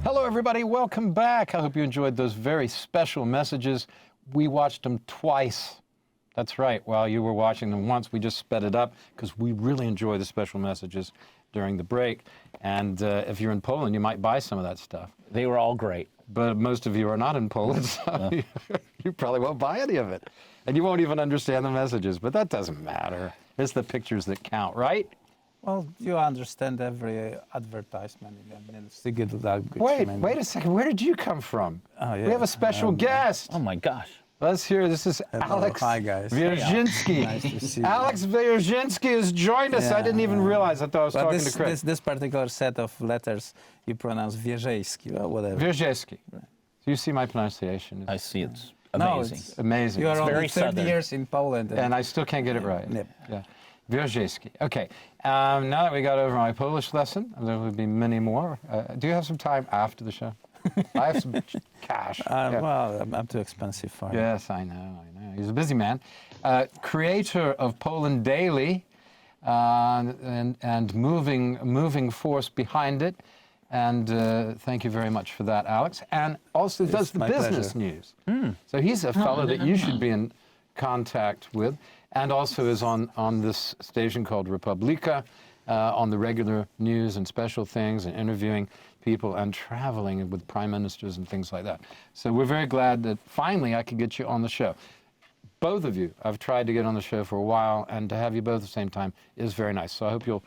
Hello, everybody. Welcome back. I hope you enjoyed those very special messages. We watched them twice. That's right. While you were watching them once, we just sped it up because we really enjoy the special messages during the break. And if you're in Poland, you might buy some of that stuff. They were all great. But most of you are not in Poland, so you probably won't buy any of it. And you won't even understand the messages, but that doesn't matter. It's the pictures that count, right? Well, you understand every advertisement in secret language. Wait a second. Where did you come from? Oh, yeah. We have a special guest. Oh, my gosh. Let's hear. This is Alex Hi, guys. Wierzejski. Nice to see you. Alex Wierzejski has joined us. I didn't even realize. I thought I was talking to Chris. This particular set of letters, you pronounce Wierzejski or whatever. Wierzejski. So you see my pronunciation. I see. It's No, amazing. it's Amazing. You are It's only very 30 southern. years in Poland. And I still can't get it right. Yep. Yeah. Wierzejski. Okay. Now that we got over my Polish lesson, there will be many more. Do you have some time after the show? I have some cash. Yeah. Well, I'm too expensive for you. Yes, I know. He's a busy man. Creator of Poland Daily and moving force behind it. And thank you very much for that, Alex. And also does the business news. So he's a fellow that you should be in contact with. And also is on this station called Republika, on the regular news and special things and interviewing people and traveling with prime ministers and things like that. So we're very glad that finally I could get you on the show. Both of you, I've tried to get on the show for a while, and to have you both at the same time is very nice. So I hope you'll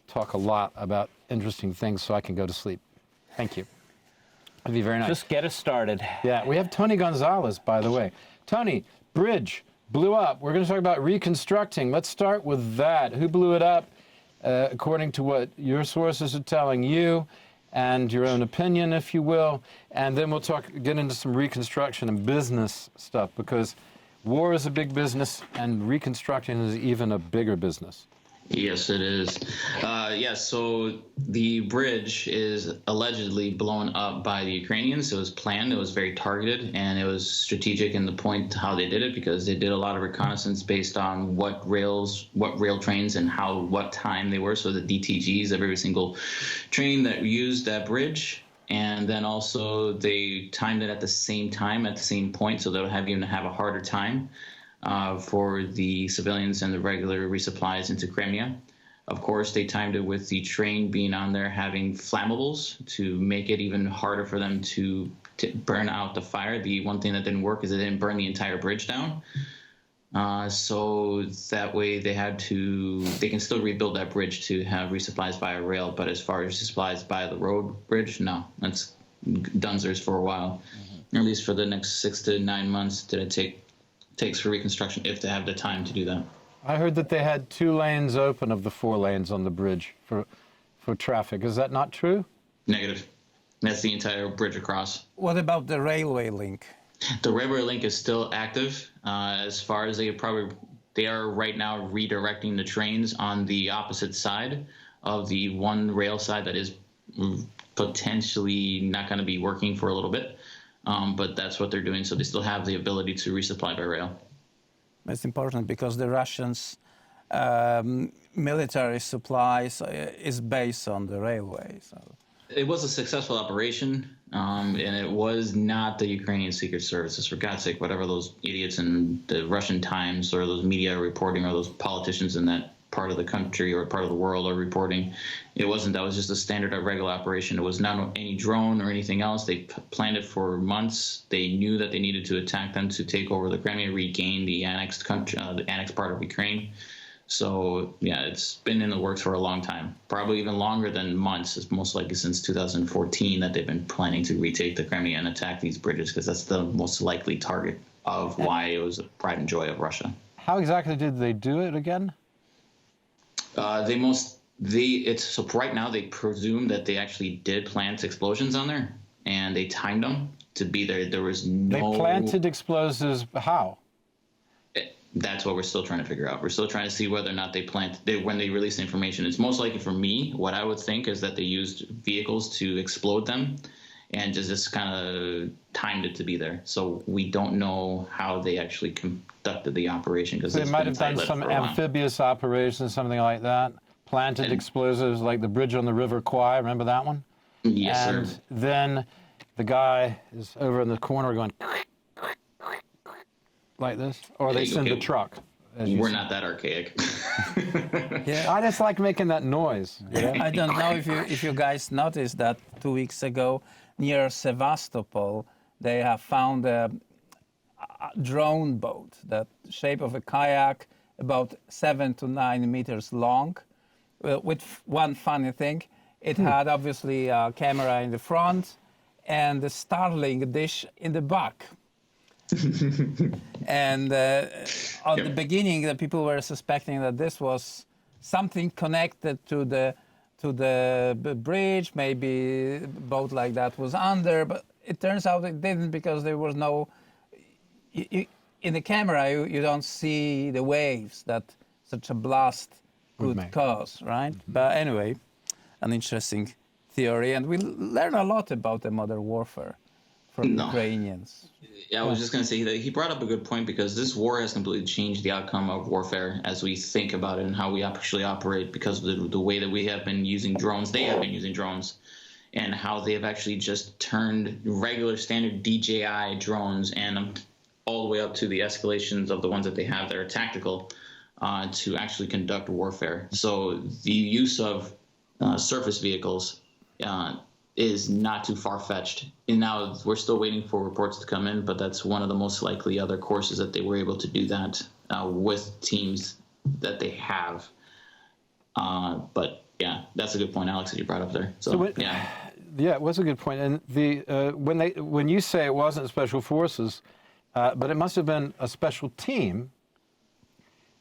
talk a lot about interesting things so I can go to sleep. Thank you. It'd be very nice. Just get us started. Yeah, we have Tony Gonzalez, by the way. Tony, bridge blew up. We're going to talk about reconstructing. Let's start with that. Who blew it up, according to what your sources are telling you, and your own opinion, if you will. And then we'll get into some reconstruction and business stuff, because war is a big business, and reconstruction is even a bigger business. Yes, it is. So the bridge is allegedly blown up by the Ukrainians. It was planned, it was very targeted, and it was strategic in the point how they did it, because they did a lot of reconnaissance based on what rail trains and what time they were. So the DTGs of every single train that used that bridge. And then also they timed it at the same time, at the same point, so they'll have a harder time for the civilians and the regular resupplies into Crimea. Of course, they timed it with the train being on there having flammables to make it even harder for them to burn out the fire. The one thing that didn't work is it didn't burn the entire bridge down. So that way they can still rebuild that bridge to have resupplies via rail. But as far as resupplies by the road bridge, no, that's dunzers for a while, at least for the next 6 to 9 months that it takes for reconstruction, if they have the time to do that. I heard that they had 2 lanes open of the 4 lanes on the bridge for traffic. Is that not true? Negative. That's the entire bridge across. What about the railway link? The railway link is still active. As far as they are right now redirecting the trains on the opposite side of the one rail side that is potentially not going to be working for a little bit. But that's what they're doing. So they still have the ability to resupply by rail. It's important because the Russians' military supplies is based on the railway. So. It was a successful operation, and it was not the Ukrainian Secret Services. For God's sake, whatever those idiots in the Russian Times or those media reporting or those politicians in that part of the country or part of the world are reporting, it wasn't. That was just a standard regular operation. It was not any drone or anything else. They planned it for months. They knew that they needed to attack them to take over the Crimea, regain the annexed country, the annexed part of Ukraine. So, yeah, it's been in the works for a long time, probably even longer than months. It's most likely since 2014 that they've been planning to retake the Crimea and attack these bridges, because that's the most likely target of why it was a pride and joy of Russia. How exactly did they do it again? So right now they presume that they actually did plant explosions on there, and they timed them to be there. There was no... They planted explosives. How? That's what we're still trying to figure out. We're still trying to see whether or not when they release the information. It's most likely, for me, what I would think is that they used vehicles to explode them and just kind of timed it to be there. So we don't know how they actually conducted the operation. So they might have done some amphibious operation, something like that. Planted explosives like the bridge on the River Kwai. Remember that one? Yes, and sir. then the guy is over in the corner going like this, or they send the Okay. truck. As you We're said. not that archaic. Yeah. I just like making that noise. You know? I don't know if you guys noticed that 2 weeks ago near Sevastopol they have found a drone boat that shape of a kayak about 7 to 9 meters long. With one funny thing, it had obviously a camera in the front and the Starlink dish in the back. And on the beginning, the people were suspecting that this was something connected to the bridge. Maybe a boat like that was under, but it turns out it didn't because there was no. In the camera, you don't see the waves that such a blast could cause, right? But anyway, an interesting theory, and we learn a lot about the modern warfare from Ukrainians. Yeah, I was just going to say that he brought up a good point because this war has completely changed the outcome of warfare as we think about it and how we actually operate because of the way that we have been using drones. They have been using drones and how they have actually just turned regular standard DJI drones and all the way up to the escalations of the ones that they have that are tactical to actually conduct warfare. So the use of surface vehicles is not too far-fetched. And now we're still waiting for reports to come in, but that's one of the most likely other courses that they were able to do that with teams that they have. But yeah, that's a good point, Alex, that you brought up there. So yeah. Yeah, it was a good point. And the when you say it wasn't special forces, but it must have been a special team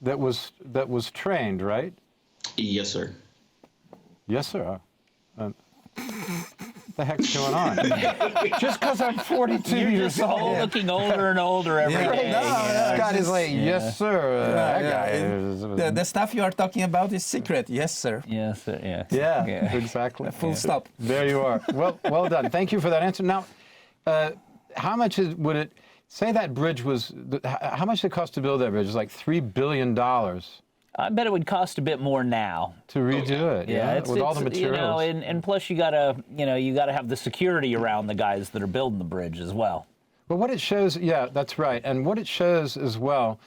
that was trained, right? Yes, sir. Yes, sir. What the heck's going on? Just because I'm 42 You're years just old. looking older and older every day. Scott is like, yes, sir. That guy is- The stuff you are talking about is secret. Yes, sir. Yes, sir, yes. Yeah, exactly. Full stop. There you are. Well done. Thank you for that answer. Now, how much would it? Say that bridge was. How much did it cost to build that bridge? It's like $3 billion to I bet it would cost a bit more now. redo it. Yeah, it's, with all the materials. You know, and plus you gotta have the security around the guys that are building the bridge as well. But what it shows, yeah, that's right. And what it shows as well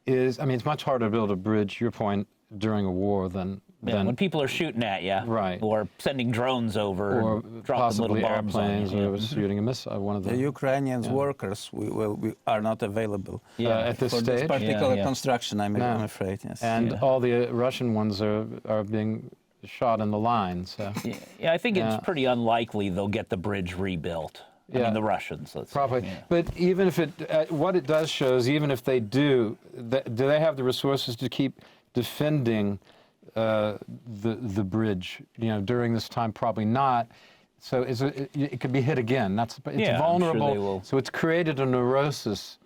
is, I mean, it's much harder to build a bridge, your point, during a war than when people are shooting at you, Right. or sending drones over, or and dropping little possibly bombs on airplanes, you. or shooting a missile. One of The Ukrainians workers we are not available at this for this stage. particular Yeah. construction. I'm afraid. Yes. And all the Russian ones are being shot in the line. So Yeah, I think it's pretty unlikely they'll get the bridge rebuilt. I Yeah. mean, the Russians, let's probably. say. Yeah. But even if it, what it does show is even if they do they have the resources to keep defending the bridge? You know, during this time, probably not. So it could be hit again. It's Yeah, I'm sure vulnerable. they will. So it's created a neurosis.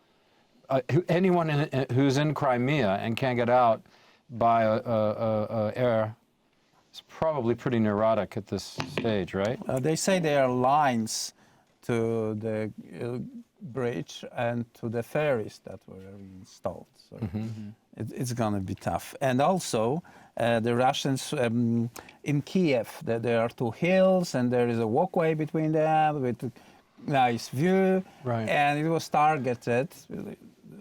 Anyone who's in Crimea and can't get out by air is probably pretty neurotic at this stage, right? They say there are lines to the bridge and to the ferries that were installed. So it's going to be tough. And also, the Russians in Kiev, there are two hills and there is a walkway between them with a nice view. Right. And it was targeted.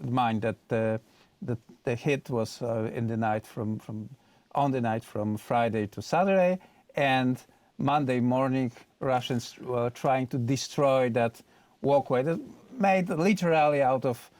Mind that the hit was on the night from Friday to Saturday, and Monday morning Russians were trying to destroy that walkway that made literally out of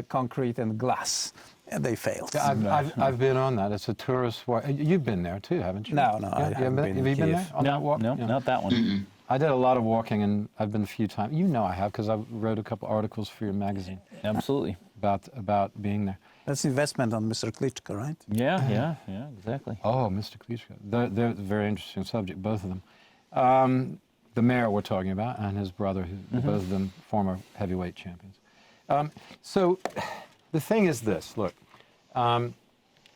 concrete and glass, and they failed. Yeah, I've been on that. It's a tourist walk. You've been there too, haven't you? No, I You haven't been Have in you been Kiev. there on that walk? No, Yeah. not that one. I did a lot of walking, and I've been a few times. You know I have, because I wrote a couple articles for your magazine Absolutely. about being there. That's investment on Mr. Klitschko, right? Yeah, exactly. Oh, Mr. Klitschko. They're a very interesting subject, both of them. The mayor we're talking about and his brother, both of them former heavyweight champions. So the thing is this, look,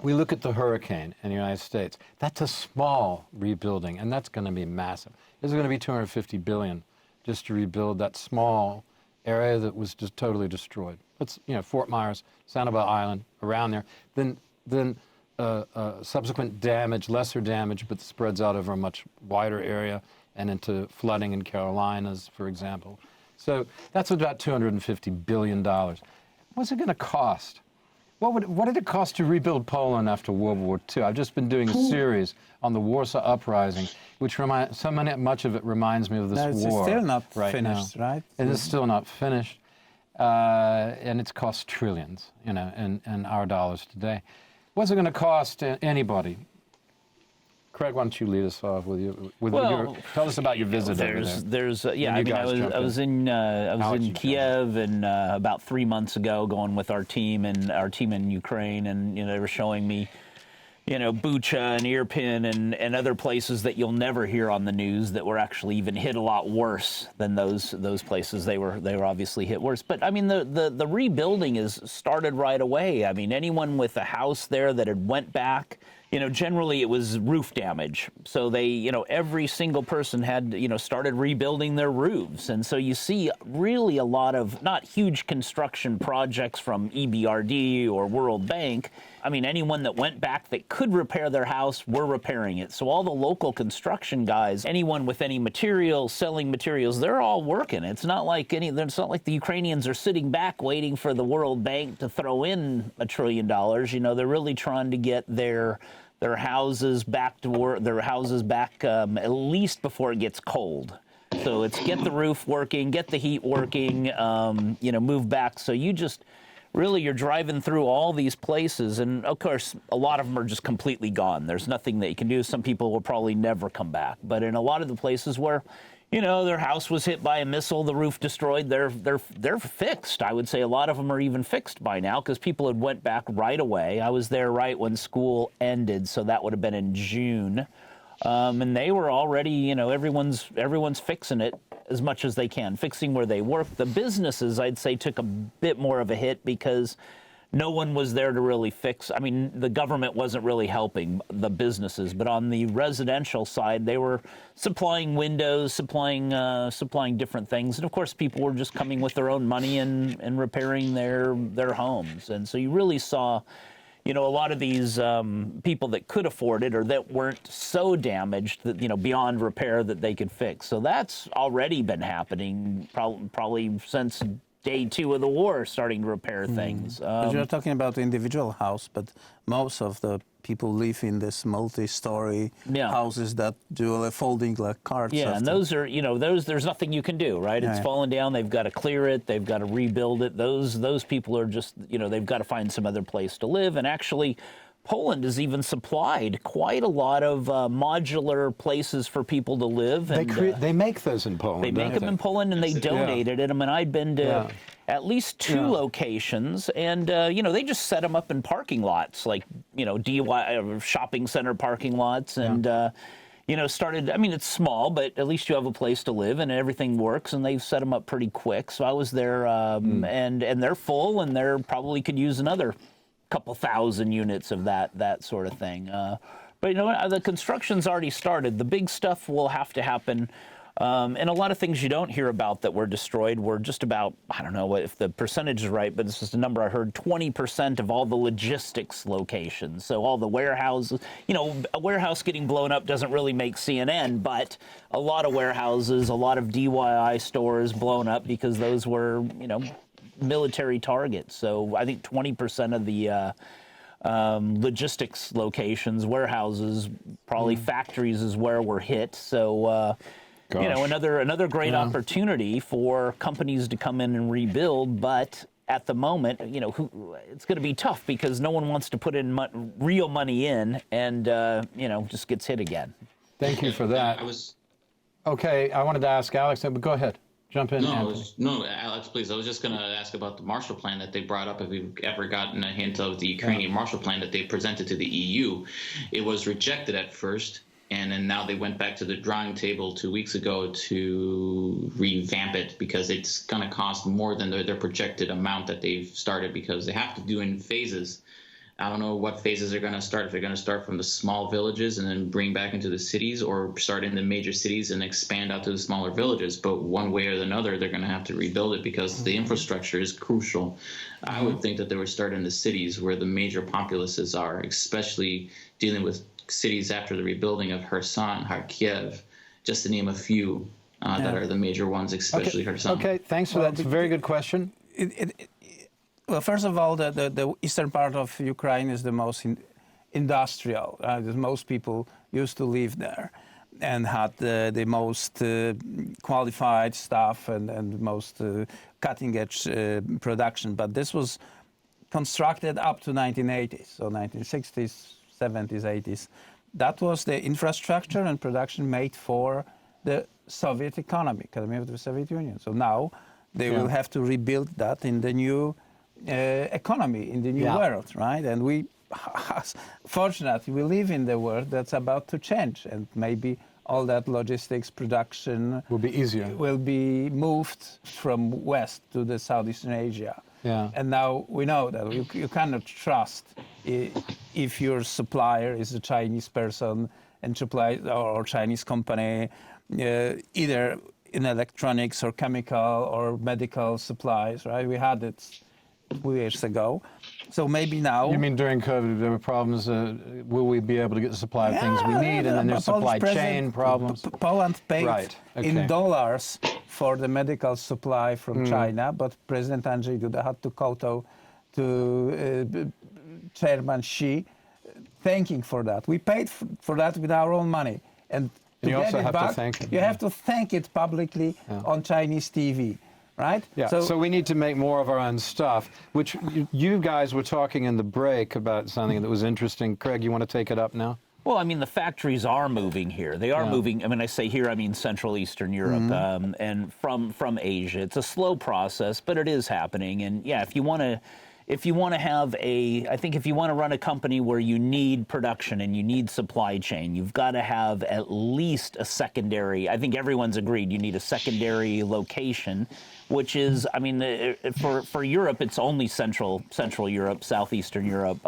we look at the hurricane in the United States. That's a small rebuilding, and that's going to be massive. There's going to be $250 billion just to rebuild that small area that was just totally destroyed. It's, Fort Myers, Sanibel Island, around there. Then subsequent damage, lesser damage, but spreads out over a much wider area, and into flooding in Carolinas, for example. So that's about $250 billion. What's it going to cost? What did it cost to rebuild Poland after World War II? I've just been doing a series on the Warsaw Uprising, which much of it reminds me of this war. It's still not right finished, now. right? It is still not finished, and it's cost trillions, in our dollars today. What's it going to cost anybody? Craig, why don't you lead us off with your tell us about your visit over there. I was in Kiev and about 3 months ago, going with our team in Ukraine, and they were showing me, Bucha and Irpin and other places that you'll never hear on the news that were actually even hit a lot worse than those places. They were obviously hit worse. But I mean, the rebuilding is started right away. I mean, anyone with a house there that had went back, generally it was roof damage. So they, every single person had, started rebuilding their roofs. And so you see really a lot of not huge construction projects from EBRD or World Bank. I mean, anyone that went back that could repair their house were repairing it. So all the local construction guys, anyone with any materials, selling materials, they're all working. It's not like the Ukrainians are sitting back waiting for the World Bank to throw in $1 trillion. They're really trying to get their houses back to work, at least before it gets cold. So it's get the roof working, get the heat working, move back. So you're driving through all these places, and of course, a lot of them are just completely gone. There's nothing that you can do. Some people will probably never come back. But in a lot of the places where, their house was hit by a missile, the roof destroyed, they're fixed. I would say a lot of them are even fixed by now because people had went back right away. I was there right when school ended, so that would have been in June. And they were already, everyone's fixing it as much as they can, fixing where they work. The businesses, I'd say, took a bit more of a hit because no one was there to really fix. I mean, the government wasn't really helping the businesses, but on the residential side, they were supplying windows, supplying different things. And of course, people were just coming with their own money and repairing their homes. And so you really saw, a lot of these people that could afford it or that weren't so damaged that, beyond repair that they could fix. So that's already been happening probably since day 2 of the war, starting to repair things. But you're talking about the individual house, but most of the people live in this multi-story houses that do folding like carts. Yeah, and those are, there's nothing you can do, right? It's fallen down. They've got to clear it. They've got to rebuild it. Those people are just, they've got to find some other place to live. And actually, Poland has even supplied quite a lot of modular places for people to live. And, they make those in Poland. They make them in Poland, and they donated them. And I'd been to at least 2 locations, and they just set them up in parking lots, like DIY shopping center parking lots, and started. I mean, it's small, but at least you have a place to live, and everything works. And they've set them up pretty quick. So I was there, and they're full, and they probably could use another couple thousand units of that sort of thing. But the construction's already started. The big stuff will have to happen. And a lot of things you don't hear about that were destroyed were just about, I don't know if the percentage is right, but it's just a number I heard, 20% of all the logistics locations. So all the warehouses, a warehouse getting blown up doesn't really make CNN, but a lot of warehouses, a lot of DIY stores blown up because those were, military targets. So I think 20% of the logistics locations, warehouses, probably factories is where we're hit. So, another great opportunity for companies to come in and rebuild. But at the moment, it's going to be tough because no one wants to put in real money in and, just gets hit again. Thank you for that. Okay, I wanted to ask Alex, but go ahead. Jump in. No, Alex, please. I was just going to ask about the Marshall Plan that they brought up. If we've ever gotten a hint of the Ukrainian Marshall Plan that they presented to the EU, it was rejected at first, and then now they went back to the drawing table 2 weeks ago to revamp it because it's going to cost more than their projected amount that they've started because they have to do in phases. I don't know what phases they're going to start, if they're going to start from the small villages and then bring back into the cities or start in the major cities and expand out to the smaller villages. But one way or another, they're going to have to rebuild it because the infrastructure is crucial. I would think that they would start in the cities where the major populaces are, especially dealing with cities after the rebuilding of Kherson, Kharkiv, just to name a few that are the major ones, especially for some. Okay, thanks for that. It's a very good question. Well, first of all, the eastern part of Ukraine is the most industrial. Most people used to live there and had the most qualified staff and most cutting-edge production. But this was constructed up to 1980s, so 1960s, 70s, 80s. That was the infrastructure and production made for the Soviet economy of the Soviet Union. So now they will have to rebuild that in the new economy, in the new world, right? And we, fortunately, we live in the world that's about to change, and maybe all that logistics production will be easier. Will be moved from west to the Southeastern Asia. Yeah. And now we know that you cannot trust if your supplier is a Chinese person and supply or Chinese company, either in electronics or chemical or medical supplies, right? We had it 2 years ago. So maybe now... You mean during COVID there were problems, will we be able to get the supply of things we need, and then there's supply chain problems? Poland paid in dollars for the medical supply from China, but President Andrzej Duda had to kowtow to Chairman Xi, thanking for that. We paid for that with our own money. And to you get also it have back, to thank him. You have to thank it publicly on Chinese TV. Right? Yeah, so we need to make more of our own stuff, which you guys were talking in the break about something that was interesting. Craig, you want to take it up now? Well, I mean, the factories are moving here. They are moving. I mean, I say here, I mean Central Eastern Europe and from Asia. It's a slow process, but it is happening. And yeah, if you want to have I think if you want to run a company where you need production and you need supply chain, you've got to have at least a secondary. I think everyone's agreed you need a secondary location, which is, I mean, for Europe, it's only Central Europe, Southeastern Europe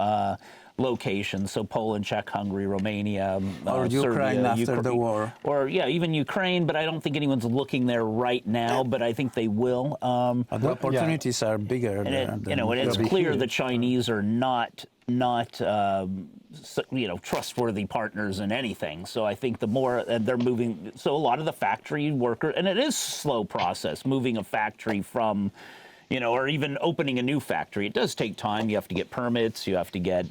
locations. So Poland, Czech, Hungary, Romania, or Ukraine Serbia, after the war. Or even Ukraine, but I don't think anyone's looking there right now. But I think they will. The opportunities are bigger. And it's clear the Chinese are not trustworthy partners in anything. So I think the more they're moving, so a lot of the factory worker, and it is a slow process moving a factory from, or even opening a new factory. It does take time. You have to get permits. You have to get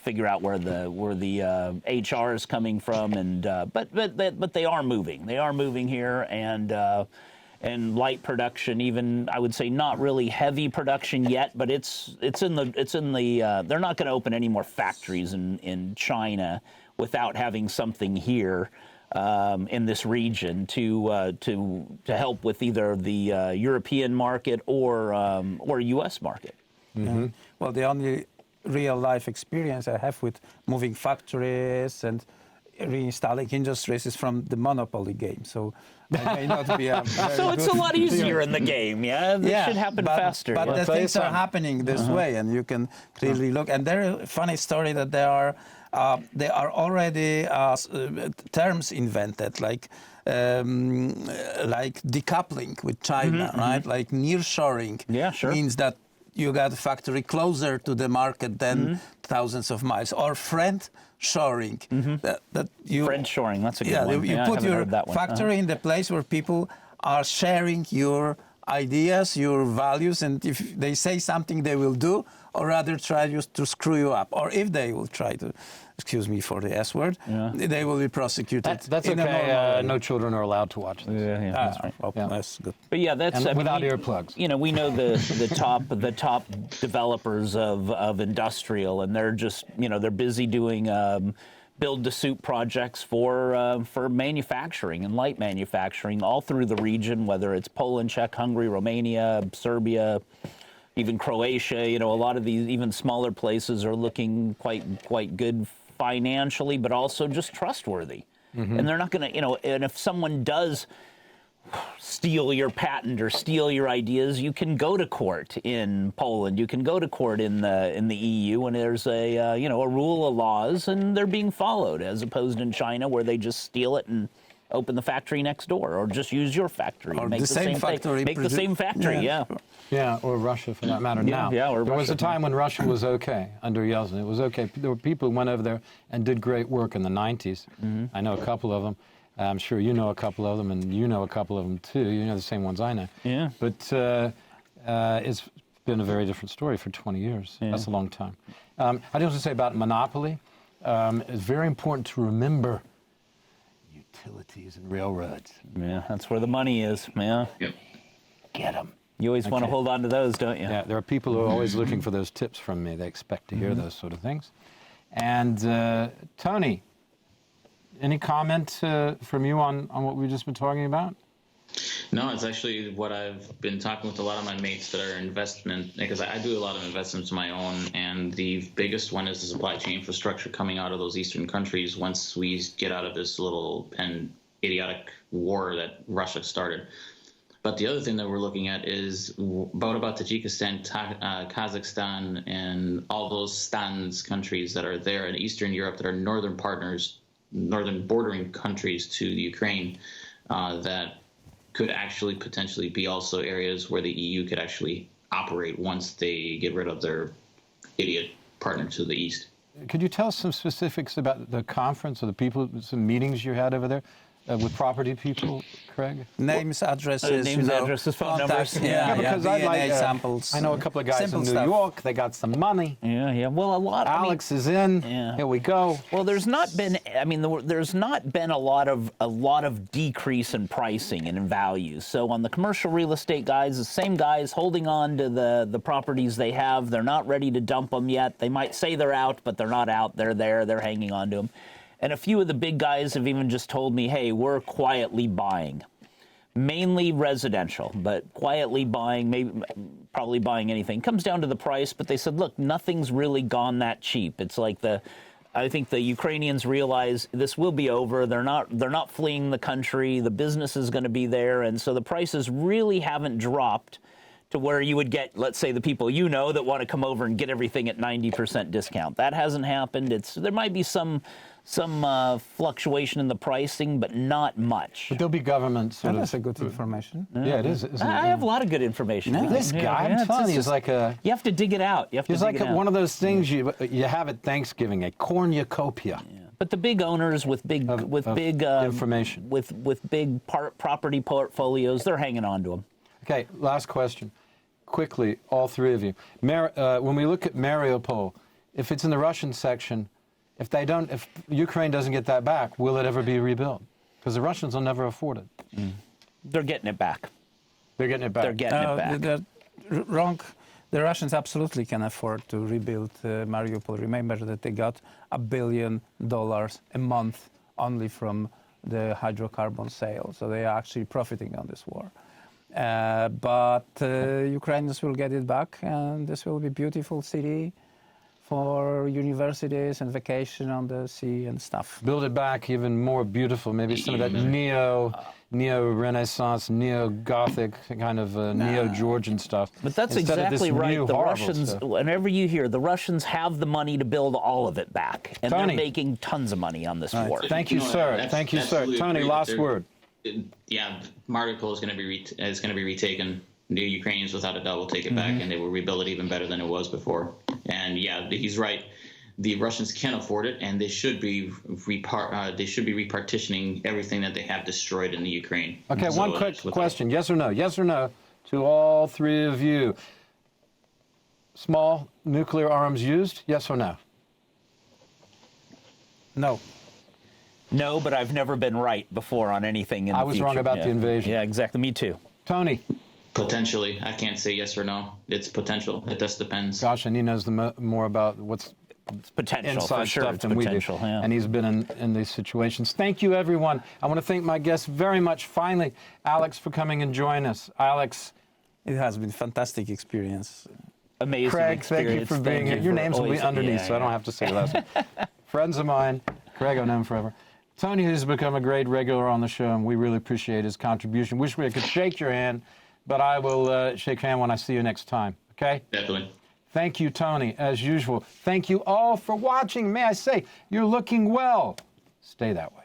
figure out where the HR is coming from, and but they are moving. They are moving here, and light production, even I would say not really heavy production yet, but it's in the they're not going to open any more factories in China without having something here in this region to help with either the European market or U.S. market. Mm-hmm. Well, the only real life experience I have with moving factories and reinstalling industries is from the Monopoly game. So I may not be a so it's a lot easier in the game, This should happen faster. But the things are happening this way, and you can clearly look. And there is a funny story that there are already terms invented, like decoupling with China, right? Like nearshoring means that you got a factory closer to the market than thousands of miles, or friend-shoring. Friend-shoring, that's a good one. You put your factory in the place where people are sharing your ideas, your values, and if they say something they will do, or rather try to screw you up. Or if they will try to, excuse me for the S word, they will be prosecuted. That's okay. No children are allowed to watch this. That's right. That's good. But that's without earplugs. We know the top developers of industrial, and they're just they're busy doing build-to-suit projects for manufacturing and light manufacturing all through the region, whether it's Poland, Czech, Hungary, Romania, Serbia, even Croatia. A lot of these even smaller places are looking quite good financially, but also just trustworthy. And they're not going to, and if someone does steal your patent or steal your ideas, you can go to court in Poland. You can go to court in the EU, and there's a rule of laws, and they're being followed, as opposed in China where they just steal it and open the factory next door, or just use your factory, or make the same factory, the same factory. Yeah, or Russia for that matter. Now, or there was Russia. a time when Russia was okay under Yeltsin. It was okay. There were people who went over there and did great work in the 90s. I know a couple of them. I'm sure you know a couple of them, and you know a couple of them too. You know the same ones I know. Yeah. But it's been a very different story for 20 years. Yeah. That's a long time. I just want to say about monopoly, it's very important to remember utilities and railroads. Yeah, that's where the money is. Yeah. Yep. Get them. You always want to hold on to those, don't you? Yeah, there are people who are always looking for those tips from me. They expect to hear those sort of things. And Tony, any comment from you on what we've just been talking about? No, it's actually what I've been talking with a lot of my mates that are investment, because I do a lot of investments of my own, and the biggest one is the supply chain infrastructure coming out of those eastern countries once we get out of this little and idiotic war that Russia started. But the other thing that we're looking at is about Tajikistan, Kazakhstan, and all those stans countries that are there in Eastern Europe that are northern partners, northern bordering countries to the Ukraine, that could actually potentially be also areas where the EU could actually operate once they get rid of their idiot partner to the east. Could you tell us some specifics about the conference or the people, some meetings you had over there with property people, Craig? Names, addresses, names, addresses, phone contacts, numbers. Yeah, because I'd like samples. I know a couple of guys Simple in New stuff. York. They got some money. Yeah. Well, a lot. Alex is in. Yeah. Here we go. Well, there's not been. I mean, there's not been a lot of decrease in pricing and in values. So on the commercial real estate guys, the same guys holding on to the properties they have. They're not ready to dump them yet. They might say they're out, but they're not out. They're there. They're hanging on to them. And a few of the big guys have even just told me, hey, we're quietly buying. Mainly residential, but quietly buying, maybe probably buying anything. Comes down to the price, but they said, look, nothing's really gone that cheap. It's like I think the Ukrainians realize this will be over. They're not fleeing the country. The business is going to be there. And so the prices really haven't dropped to where you would get, let's say, the people you know that want to come over and get everything at 90% discount. That hasn't happened. There might be some fluctuation in the pricing, but not much. But there'll be government sort of. That's a good information. Yeah, it is. Isn't it? I have a lot of good information. Yeah. This guy, I'm telling you, is like a. You have to dig it out. He's like one of those things you have at Thanksgiving, a cornucopia. Yeah. But the big owners with big information, with big property portfolios, they're hanging on to them. Okay, last question, quickly, all three of you. When we look at Mariupol, if it's in the Russian section, if Ukraine doesn't get that back, will it ever be rebuilt? Because the Russians will never afford it. Mm. They're getting it back. They're getting it back. They're getting it back. They're wrong. The Russians absolutely can afford to rebuild Mariupol. Remember that they got $1 billion a month only from the hydrocarbon sale. So they are actually profiting on this war. But Ukrainians will get it back, and this will be a beautiful city for universities and vacation on the sea and stuff. Build it back even more beautiful, maybe some of that neo-Renaissance, neo-Gothic kind of neo-Georgian stuff. But that's instead of exactly this right. new The horrible Russians, stuff. whenever you hear, the Russians have the money to build all of it back, and Tony. they're making tons of money on this war. Thank you, sir. Thank you, sir. Tony, last word. Yeah, Mariupol is going to be retaken. The Ukrainians, without a doubt, will take it back, and they will rebuild it even better than it was before. And yeah, he's right. The Russians can afford it, and they should be repartitioning everything that they have destroyed in the Ukraine. Okay, So, one quick question: yes or no? Yes or no to all three of you. Small nuclear arms used? Yes or no? No. No, but I've never been right before on anything in the I was future. wrong about the invasion. Yeah, exactly. Me too. Tony. Potentially. I can't say yes or no. It's potential. It just depends. Gosh, and he knows more about what's It's potential, inside for sure. stuff It's than we do. potential, yeah. And he's been in these situations. Thank you, everyone. I want to thank my guests very much. Finally, Alex, for coming and joining us. Alex. It has been a fantastic experience. Amazing Craig, experience. thank you for being here. Your names will be underneath, so I don't have to say last one. Friends of mine. Craig, I've known him forever. Tony has become a great regular on the show, and we really appreciate his contribution. Wish we could shake your hand, but I will shake your hand when I see you next time, okay? Definitely. Thank you, Tony, as usual. Thank you all for watching. May I say, you're looking well. Stay that way.